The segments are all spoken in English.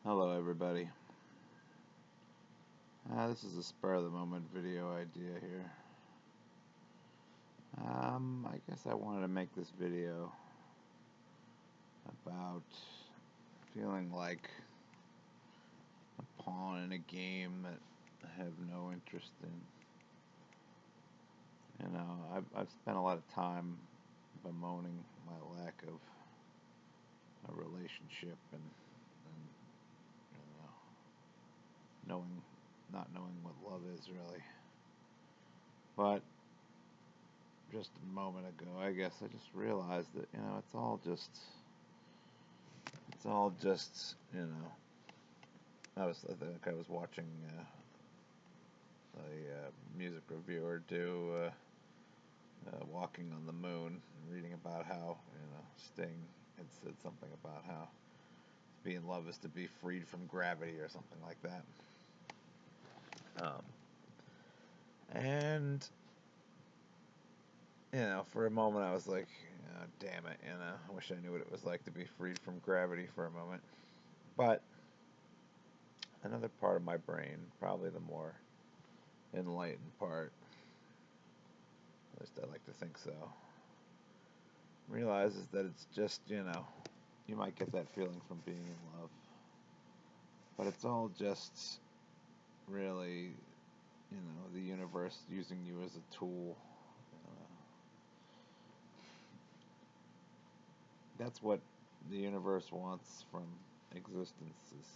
Hello, everybody. This is a spur of the moment video idea here. I guess I wanted to make this video about feeling like a pawn in a game that I have no interest in. I've spent a lot of time bemoaning my lack of a relationship and you know, knowing, not knowing what love is really. But just a moment ago, I guess I just realized that it's all just I think I was watching a music reviewer do Walking on the Moon, reading about how Sting had said something about how to be in love is to be freed from gravity or something like that. Um, and for a moment I was like, oh, damn it, I wish I knew what it was like to be freed from gravity for a moment. But another part of my brain, probably the more enlightened part, at least I like to think so, realizes that it's just, you might get that feeling from being in love, but it's all just really, the universe using you as a tool. That's what the universe wants from existence, is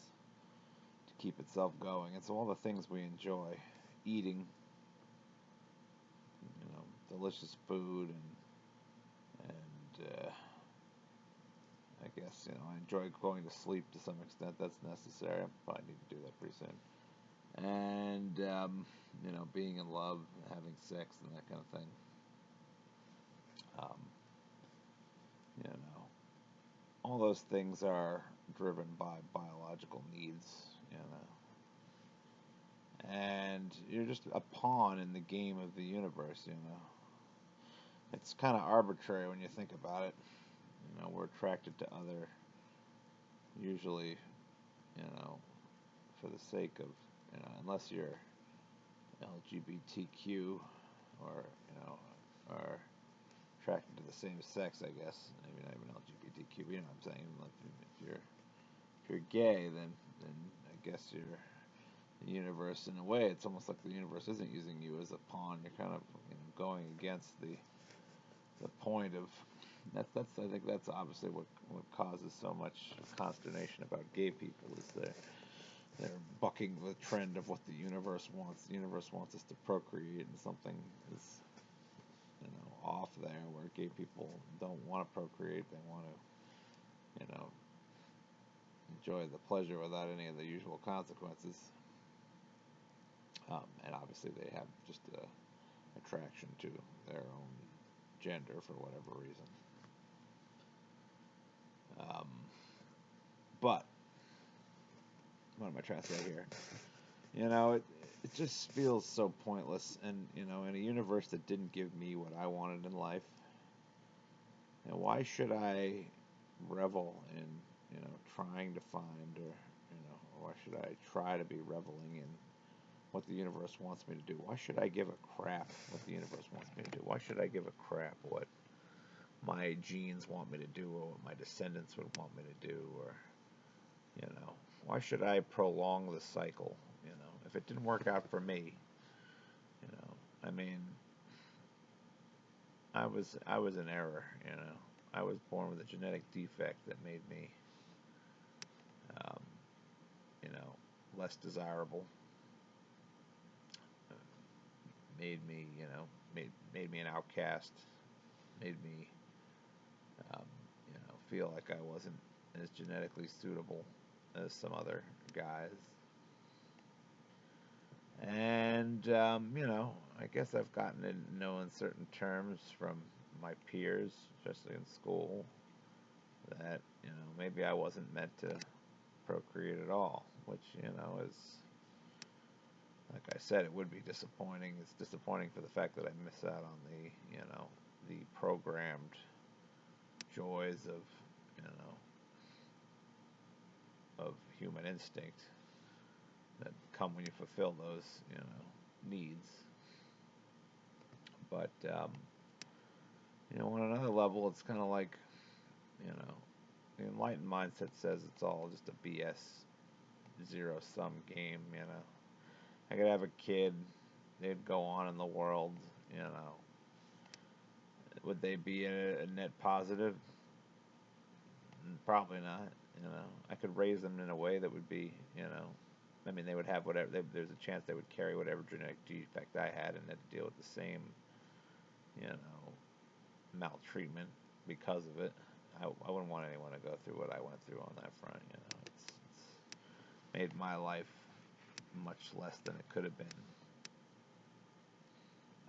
to keep itself going. It's all the things we enjoy, eating, delicious food, and I guess I enjoy going to sleep to some extent. That's necessary. I probably need to do that pretty soon. And being in love, having sex, and that kind of thing. Um, you know, all those things are driven by biological needs. And you're just a pawn in the game of the universe. It's kind of arbitrary when you think about it. We're attracted to other, usually, you know, for the sake of, unless you're LGBTQ or, are attracted to the same sex, I guess. Maybe not even LGBTQ, you know what I'm saying? If you're gay, then I guess you're the universe. In a way, it's almost like the universe isn't using you as a pawn. You're kind of going against the point of that's I think that's obviously what causes so much consternation about gay people, is they're bucking the trend of what the universe wants. The universe wants us to procreate, and something is off there where gay people don't want to procreate. They want to enjoy the pleasure without any of the usual consequences. And obviously they have just a attraction to their own gender for whatever reason. Um, but what am I trying to say here? It just feels so pointless, and in a universe that didn't give me what I wanted in life, why should I revel in trying to find, or why should I try to be reveling in what the universe wants me to do? Why should I give a crap what the universe wants me to do? Why should I give a crap what my genes want me to do, or what my descendants would want me to do, or why should I prolong the cycle? If it didn't work out for me, I mean, I was in error. I was born with a genetic defect that made me, um, you know, less desirable. Uh, made me, made me an outcast. Made me, feel like I wasn't as genetically suitable as some other guys. And, I guess I've gotten to know in certain terms from my peers, especially in school, that, maybe I wasn't meant to procreate at all, which, is, like I said, it would be disappointing. It's disappointing for the fact that I miss out on the programmed joys of, you know, of human instinct that come when you fulfill those, needs. But on another level, it's kind of like, you know, the enlightened mindset says it's all just a BS zero sum game. I could have a kid, they'd go on in the world. You know, would they be a net positive? Probably not. I could raise them in a way that would be, I mean, they would have whatever. There's a chance they would carry whatever genetic defect I had, and they'd deal with the same, you know, maltreatment because of it. I wouldn't want anyone to go through what I went through on that front. It's made my life much less than it could have been.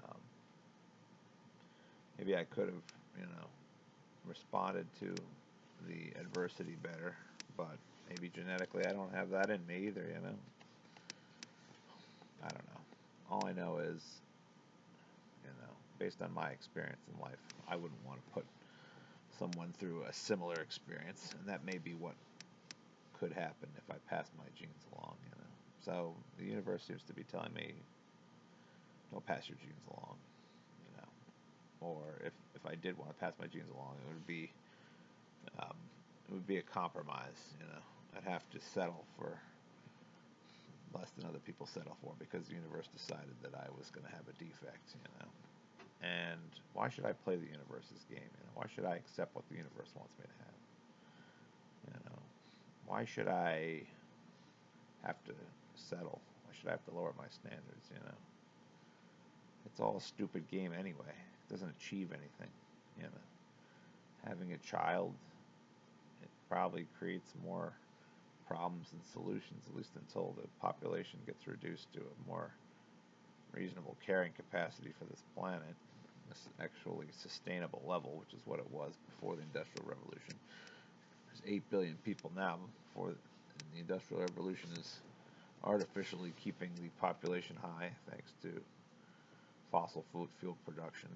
Um, Maybe I could have, responded to the adversity better, but maybe genetically I don't have that in me either. I don't know. All I know is, based on my experience in life, I wouldn't want to put someone through a similar experience, and that may be what could happen if I pass my genes along. So the universe seems to be telling me, don't pass your genes along, you know. Or if I did want to pass my genes along, um, it would be a compromise. I'd have to settle for less than other people settle for because the universe decided that I was going to have a defect. And why should I play the universe's game? Why should I accept what the universe wants me to have? Why should I have to settle? Why should I have to lower my standards? It's all a stupid game anyway. It doesn't achieve anything. You know, Having a child, it probably creates more problems than solutions, at least until the population gets reduced to a more reasonable carrying capacity for this planet, this actually sustainable level, which is what it was before the Industrial Revolution. There's 8 billion people now. Before the Industrial Revolution is artificially keeping the population high thanks to fossil fuel production.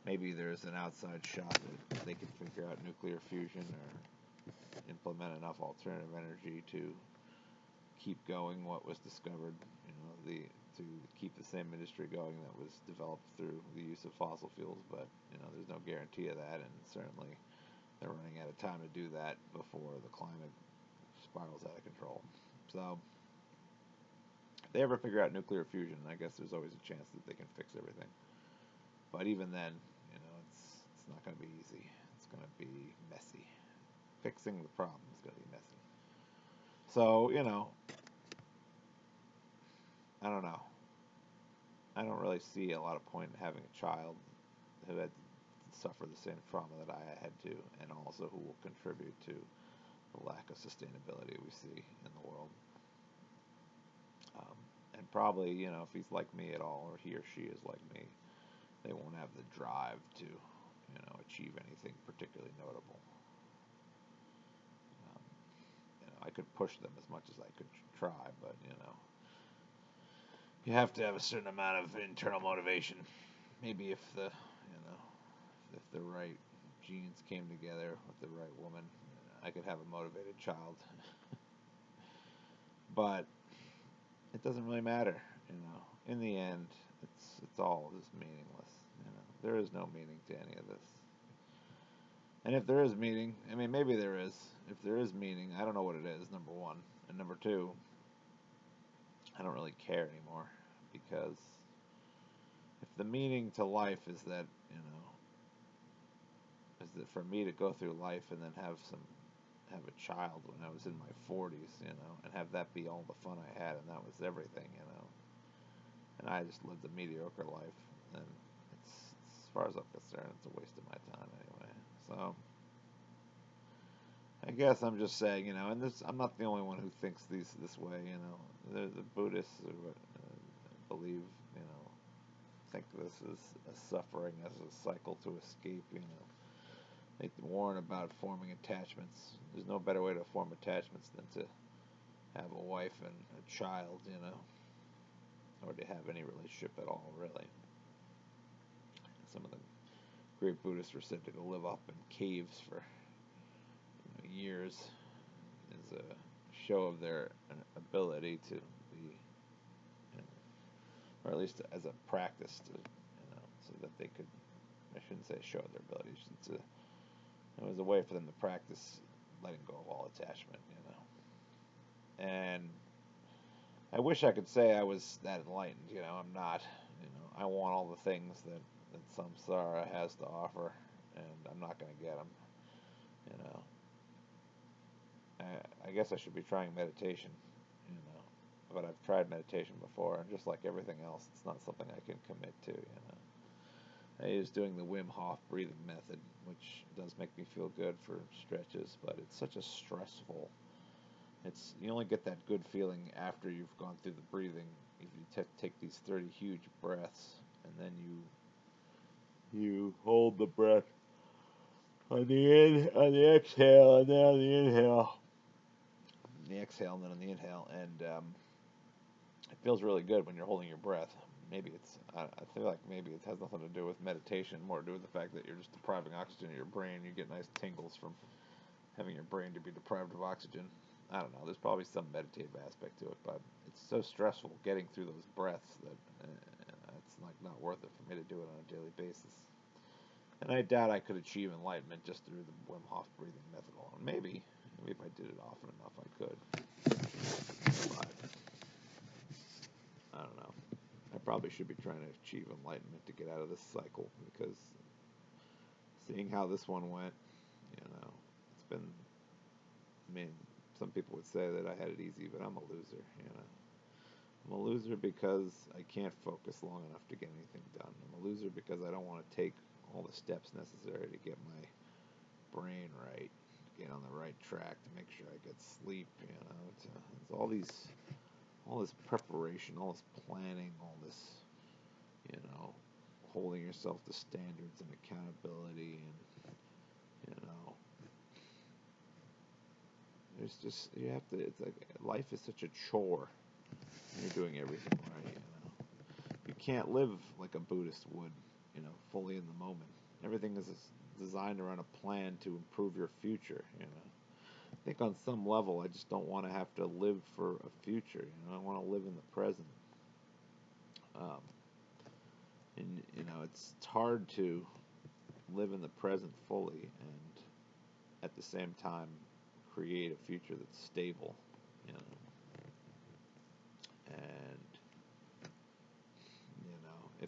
Maybe there's an outside shot that they can figure out nuclear fusion or implement enough alternative energy to keep going what was discovered, to keep the same industry going that was developed through the use of fossil fuels. But there's no guarantee of that, and certainly they're running out of time to do that before the climate spirals out of control. So if they ever figure out nuclear fusion, I guess there's always a chance that they can fix everything. But even then, it's not going to be easy. It's going to be messy. Fixing the problem is going to be messy. So, I don't know. I don't really see a lot of point in having a child who had to suffer the same trauma that I had to, and also who will contribute to the lack of sustainability we see in the world. And probably, if he's like me at all, or he or she is like me, they won't have the drive to, achieve anything particularly notable. I could push them as much as I could try, but you have to have a certain amount of internal motivation. Maybe if the right genes came together with the right woman, I could have a motivated child. But it doesn't really matter. In the end, it's all just meaningless. There is no meaning to any of this. And if there is meaning, I mean, maybe there is. If there is meaning, I don't know what it is, number one. And number two, I don't really care anymore. Because if the meaning to life is that, is that for me to go through life and then have a child when I was in my 40s, and have that be all the fun I had, and that was everything. And I just lived a mediocre life, then as far as I'm concerned, it's a waste of my time anyway. So I guess I'm just saying, and I'm not the only one who thinks this way. The Buddhists believe, think this is a suffering as a cycle to escape. They warn about forming attachments. There's no better way to form attachments than to have a wife and a child, or to have any relationship at all, really. Some of the great Buddhists were said to go live up in caves for years as show of their ability to be, or at least as a practice to, so that they could. I shouldn't say show their ability. It was a way for them to practice letting go of all attachment, And I wish I could say I was that enlightened. I'm not. I want all the things that samsara has to offer, and I'm not going to get them. You know, I guess I should be trying meditation. But I've tried meditation before, and just like everything else, it's not something I can commit to. I use doing the Wim Hof breathing method, which does make me feel good for stretches, but it's such a stressful. You only get that good feeling after you've gone through the breathing. If you take these 30 huge breaths, and then you hold the breath on the exhale, and then on the inhale. The exhale, and then on the inhale, and it feels really good when you're holding your breath. Maybe I feel like maybe it has nothing to do with meditation, more to do with the fact that you're just depriving oxygen to your brain. You get nice tingles from having your brain to be deprived of oxygen. I don't know. There's probably some meditative aspect to it, but it's so stressful getting through those breaths that it's like not worth it for me to do it on a daily basis. And I doubt I could achieve enlightenment just through the Wim Hof breathing method alone. Maybe if I did it often enough, I could. But I don't know. I probably should be trying to achieve enlightenment to get out of this cycle, because seeing how this one went, it's been. I mean, some people would say that I had it easy, but I'm a loser. I'm a loser because I can't focus long enough to get anything done. I'm a loser because I don't want to take all the steps necessary to get my brain right, to get on the right track, to make sure I get sleep. It's all this preparation, all this planning, all this, holding yourself to standards and accountability, and there's just you have to. It's like life is such a chore. You're doing everything right. You can't live like a Buddhist would, fully in the moment. Everything is designed around a plan to improve your future. I think on some level, I just don't want to have to live for a future. I want to live in the present. And it's hard to live in the present fully and at the same time create a future that's stable. And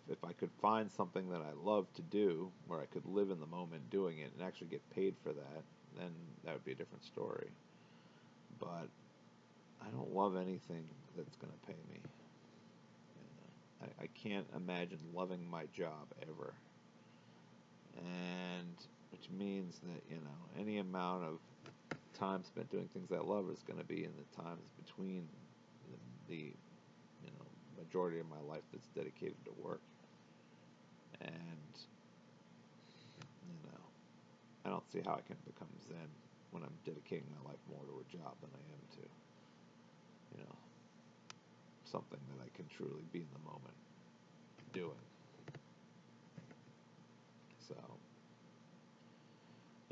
if I could find something that I love to do, where I could live in the moment doing it and actually get paid for that, then that would be a different story. But I don't love anything that's going to pay me. I can't imagine loving my job ever. And which means that, any amount of time spent doing things I love is going to be in the times between the majority of my life that's dedicated to work. And, I don't see how I can become Zen when I'm dedicating my life more to a job than I am to, something that I can truly be in the moment doing. So,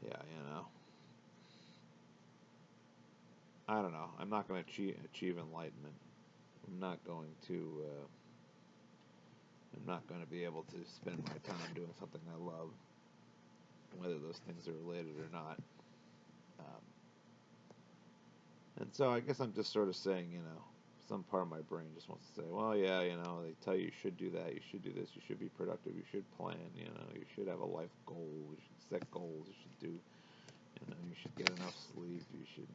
yeah, I don't know. I'm not going to achieve enlightenment. I'm not going to. I'm not going to be able to spend my time doing something I love, whether those things are related or not. And so I guess I'm just sort of saying, some part of my brain just wants to say, well, yeah, they tell you should do that, you should do this, you should be productive, you should plan, you should have a life goal, you should set goals, you should do, you should get enough sleep, you should,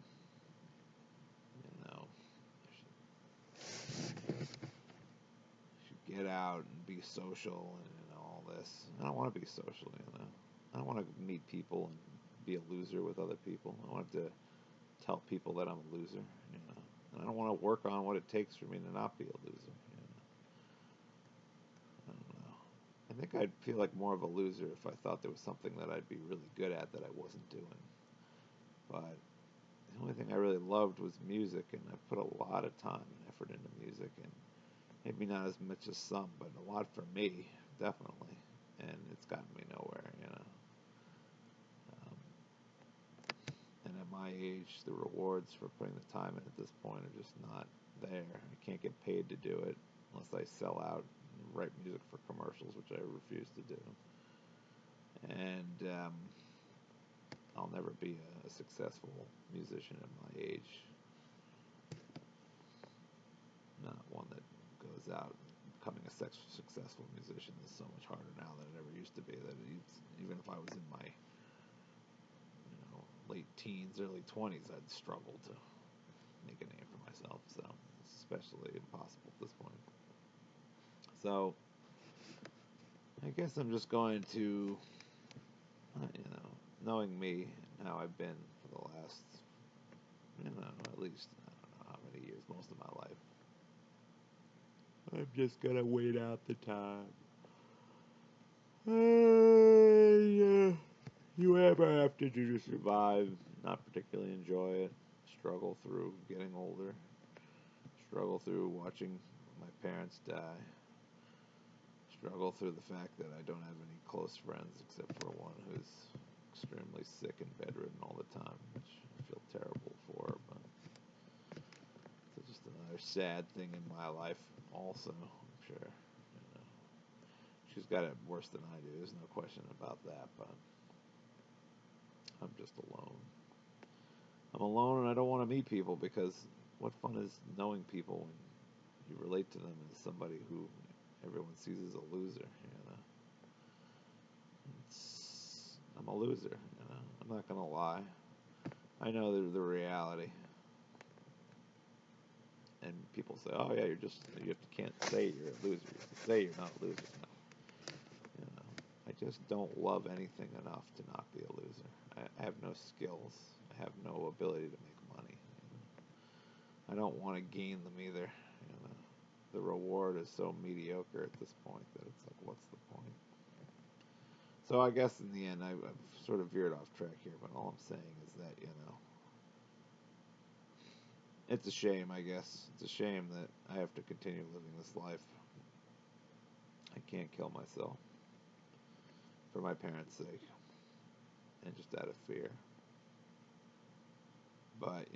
get out and be social and all this. I don't want to be social, I don't want to meet people and be a loser with other people. I want to tell people that I'm a loser, and I don't want to work on what it takes for me to not be a loser. I don't know. I think I'd feel like more of a loser if I thought there was something that I'd be really good at that I wasn't doing. But the only thing I really loved was music, and I put a lot of time and effort into music, and maybe not as much as some, but a lot for me, definitely. And it's gotten me nowhere, Um, and my age, the rewards for putting the time in at this point are just not there. I can't get paid to do it unless I sell out and write music for commercials, which I refuse to do. And I'll never be a successful musician at my age. Not one that goes out. Becoming a successful musician is so much harder now than it ever used to be. That even if I was in my late teens, early 20s, I'd struggle to make a name for myself. So it's especially impossible at this point. So I guess I'm just going to, knowing me and how I've been for the last, at least, I don't know how many years, most of my life. I'm just going to wait out the time. You ever have to do to survive, not particularly enjoy it, struggle through getting older, struggle through watching my parents die, struggle through the fact that I don't have any close friends except for one who's extremely sick and bedridden all the time, which I feel terrible for, but it's just another sad thing in my life also, I'm sure. She's got it worse than I do, there's no question about that, but I'm just alone. I'm alone and I don't want to meet people because what fun is knowing people when you relate to them as somebody who everyone sees as a loser, I'm a loser, I'm not going to lie. I know the reality. And people say, oh yeah, you can't say you're a loser. You can say you're not a loser. No. I just don't love anything enough to not be a loser. I have no skills. I have no ability to make money. I don't want to gain them either. The reward is so mediocre at this point that it's like, what's the point? So I guess in the end, I've sort of veered off track here, but all I'm saying is that, it's a shame, I guess. It's a shame that I have to continue living this life. I can't kill myself for my parents' sake and just out of fear. But,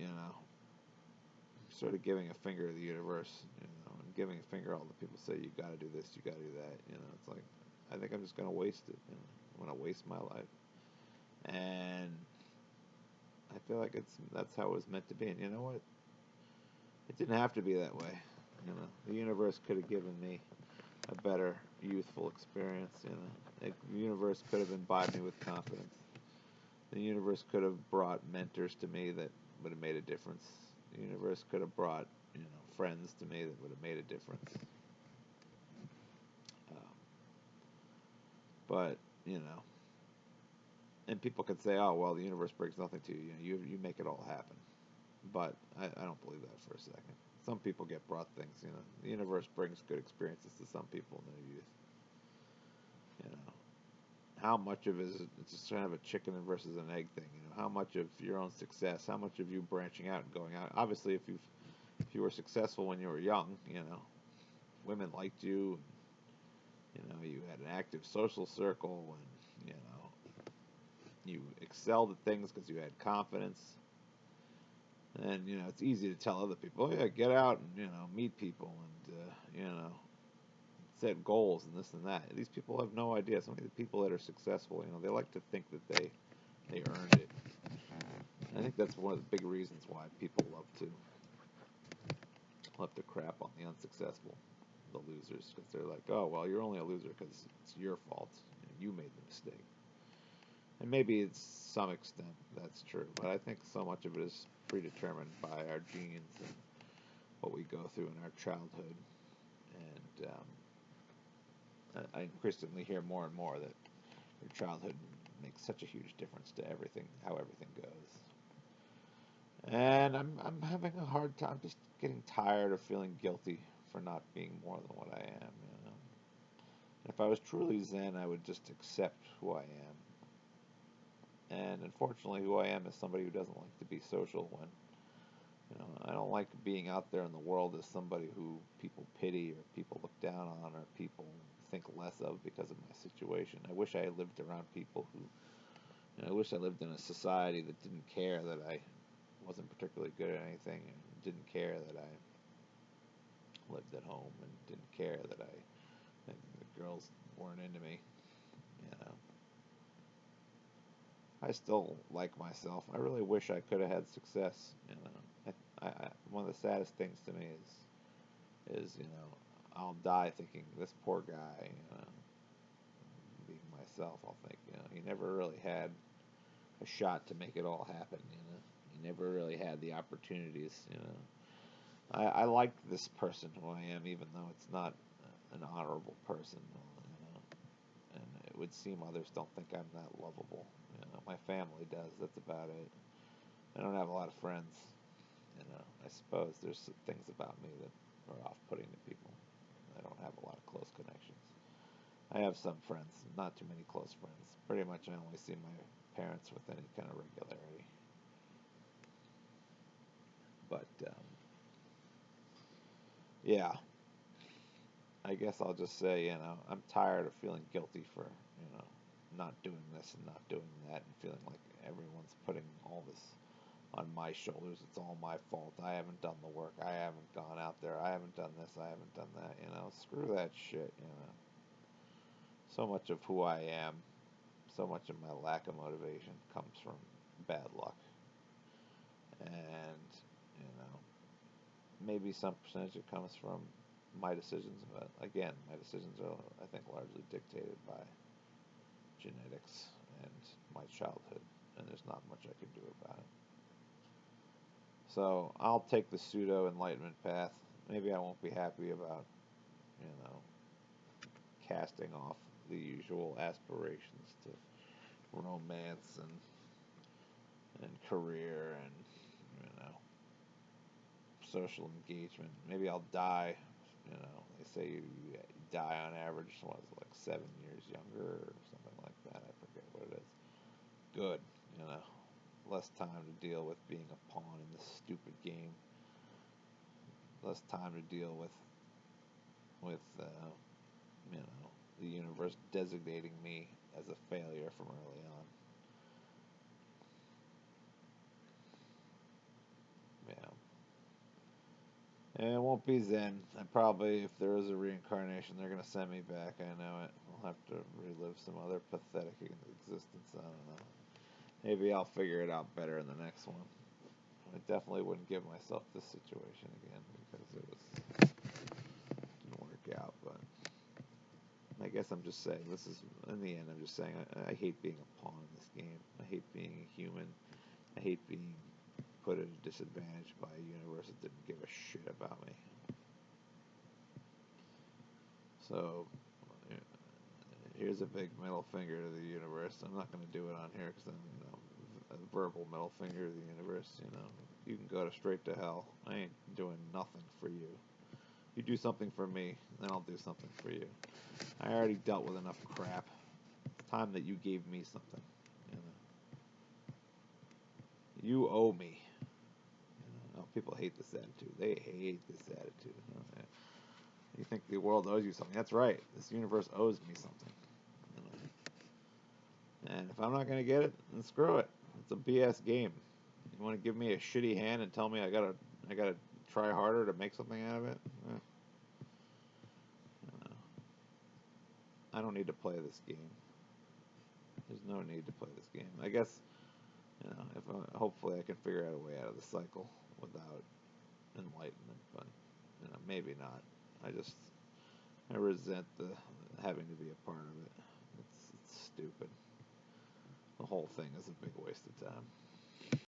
sort of giving a finger to the universe, and giving a finger to all the people say, you gotta do this, you gotta do that, it's like, I think I'm just gonna waste it, I'm gonna waste my life. And I feel like that's how it was meant to be, and you know what? It didn't have to be that way. The universe could have given me a better youthful experience, The universe could have imbibed me with confidence. The universe could have brought mentors to me that would have made a difference. The universe could have brought, friends to me that would have made a difference. But, and people could say, oh, well, the universe brings nothing to you. You make it all happen. But I don't believe that for a second. Some people get brought things, The universe brings good experiences to some people in their youth. How much of it is it's just kind of a chicken versus an egg thing, How much of your own success, how much of you branching out and going out? Obviously, if you were successful when you were young, women liked you, and, you had an active social circle, and you excelled at things because you had confidence. And it's easy to tell other people, oh yeah, get out and meet people and set goals and this and that. These people have no idea. Some of the people that are successful, they like to think that they earned it. And I think that's one of the big reasons why people love to crap on the unsuccessful, the losers, because they're like, oh well, you're only a loser because it's your fault. You made the mistake. And maybe it's some extent that's true, but I think so much of it is predetermined by our genes and what we go through in our childhood. And I increasingly hear more and more that your childhood makes such a huge difference to everything, how everything goes. And I'm having a hard time, just getting tired of feeling guilty for not being more than what I am. If I was truly Zen, I would just accept who I am. And unfortunately, who I am is somebody who doesn't like to be social. When I don't like being out there in the world as somebody who people pity or people look down on or people think less of because of my situation. I wish I had lived around people who And I wish I lived in a society that didn't care that I wasn't particularly good at anything, and didn't care that I lived at home, and didn't care that that the girls weren't into me. You know, I still like myself. I really wish I could have had success. You know, one of the saddest things to me is I'll die thinking this poor guy. Being myself, I'll think he never really had a shot to make it all happen. He never really had the opportunities. I like this person who I am, even though it's not an honorable person. And it would seem others don't think I'm that lovable. My family does. That's about it. I don't have a lot of friends. I suppose there's things about me that are off-putting to people. I don't have a lot of close connections. I have some friends, not too many close friends. Pretty much I only see my parents with any kind of regularity. But, yeah, I guess I'll just say, I'm tired of feeling guilty for, not doing this and not doing that and feeling like everyone's putting all this on my shoulders. It's all my fault. I haven't done the work. I haven't gone out there. I haven't done this. I haven't done that. Screw that shit. So much of who I am, so much of my lack of motivation comes from bad luck. And, you know, maybe some percentage it comes from my decisions, but again, my decisions are, I think, largely dictated by genetics and my childhood, and there's not much I can do about it. So I'll take the pseudo enlightenment path. Maybe I won't be happy about, you know, casting off the usual aspirations to romance and career and social engagement. Maybe I'll die. They say you die on average, what is it, like 7 years younger or something like that. I forget what it is. Good, you know, less time to deal with being a pawn in this stupid game. Less time to deal with the universe designating me as a failure from early on. Yeah. And it won't be Zen. I probably, if there is a reincarnation, they're gonna send me back. I know it. I'll have to relive some other pathetic existence. I don't know. Maybe I'll figure it out better in the next one. I definitely wouldn't give myself this situation again because didn't work out. But I guess I'm just saying this is in the end. I'm just saying I hate being a pawn in this game. I hate being a human. I hate being put at a disadvantage by a universe that didn't give a shit about me. So here's a big middle finger to the universe. I'm not going to do it on here because I'm, a verbal middle finger to the universe. You can go to straight to hell. I ain't doing nothing for you. You do something for me, then I'll do something for you. I already dealt with enough crap. It's time that you gave me something. You you owe me. Oh, people hate this attitude. They hate this attitude. Okay. You think the world owes you something? That's right. This universe owes me something. You And if I'm not going to get it, then screw it. It's a BS game. You want to give me a shitty hand and tell me I gotta try harder to make something out of it? Uh, I don't need to play this game. There's no need to play this game. I guess if hopefully I can figure out a way out of the cycle without enlightenment, but maybe not. I resent the having to be a part of it. It's stupid. The whole thing is a big waste of time.